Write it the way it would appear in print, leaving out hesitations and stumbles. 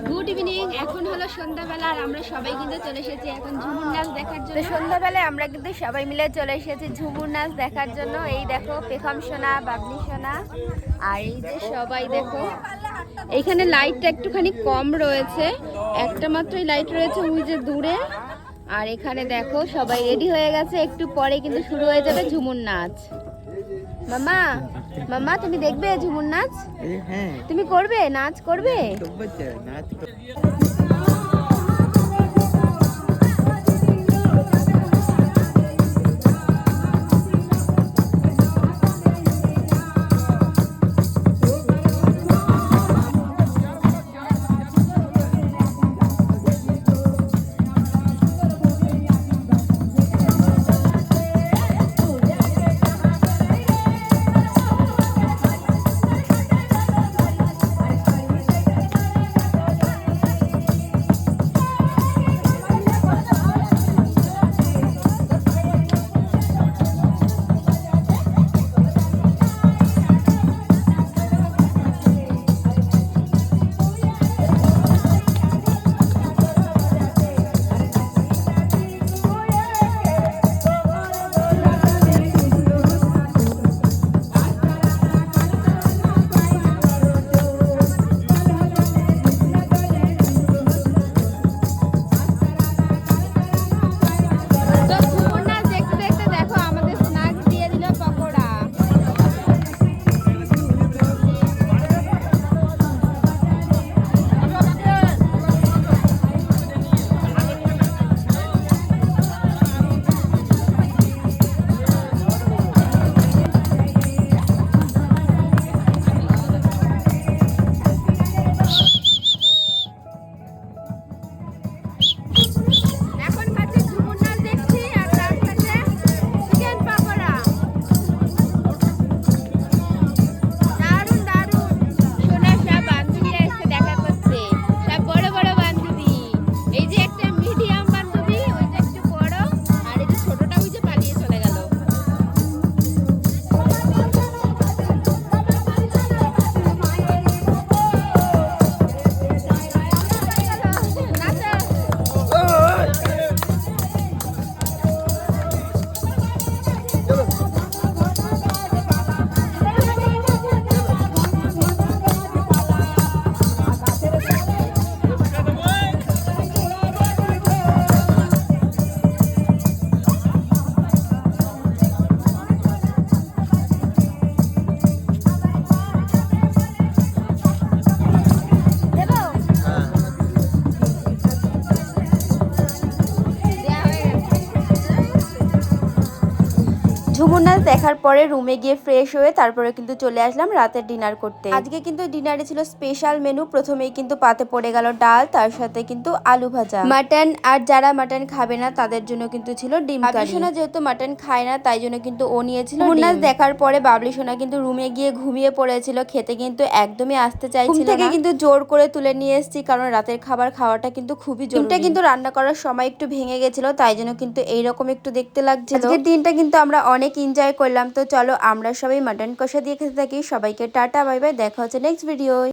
Good evening. এখন হলো সন্ধ্যাবেলা আর আমরা সবাই কিন্তু চলে এসেছি এখন ঝুমুর নাচ দেখার জন্য। সন্ধ্যাবেলায় আমরা কিন্তু সবাই মিলে চলে এসেছি ঝুমুর নাচ দেখার জন্য। এই দেখো পেখম সোনা, বাবলি সোনা, আর এই যে সবাই দেখো। এইখানে লাইটটা একটুখানি কম রয়েছে, একটা মাত্রই লাইট রয়েছে ওই যে দূরে। আর এখানে দেখো সবাই রেডি হয়ে গেছে, একটু পরে কিন্তু শুরু হয়ে যাবে ঝুমুর নাচ। মামা, মামা তুমি দেখবে ঝুমুর নাচ? হ্যাঁ, তুমি করবে, নাচ করবে? নাচ। ঝুমুর নাচ দেখার পরে রুমে গিয়ে ফ্রেশ হয়ে তারপরে কিন্তু চলে আসলাম রাতের ডিনার করতে। আজকে কিন্তু ডিনারে ছিল স্পেশাল মেনু। প্রথমেই কিন্তু পাতে পড়ে গেল ডাল, তার সাথে কিন্তু আলু ভাজা, মাটন, আর যারা মাটন খাবে না তাদের জন্য কিন্তু ছিল ডিম কারি। বাবলি সোনা যেহেতু মাটন খায় না তাই জন্য কিন্তু ও নিয়েছিল। ঝুমুর নাচ দেখার পরে বাবলি সোনা কিন্তু রুমে গিয়ে ঘুমিয়ে পড়েছিল, খেতে কিন্তু একদমই আসতে চাইছিল না। কিন্তু জোর করে তুলে নিয়ে এসেছি, কারণ রাতের খাবার খাওয়াটা কিন্তু খুবই জরুরি। ডিমটা কিন্তু রান্না করার সময় একটু ভেঙে গেছিল, তাই জন্য কিন্তু এইরকম একটু দেখতে লাগছিল। আজকের দিনটা কিন্তু আমরা অনেক এনজয় করলাম। তো চলো আমরা সবাই মাটন কষা দিয়ে খেতে থাকি। সবাইকে টাটা, বাই বাই, দেখা হচ্ছে নেক্সট ভিডিও।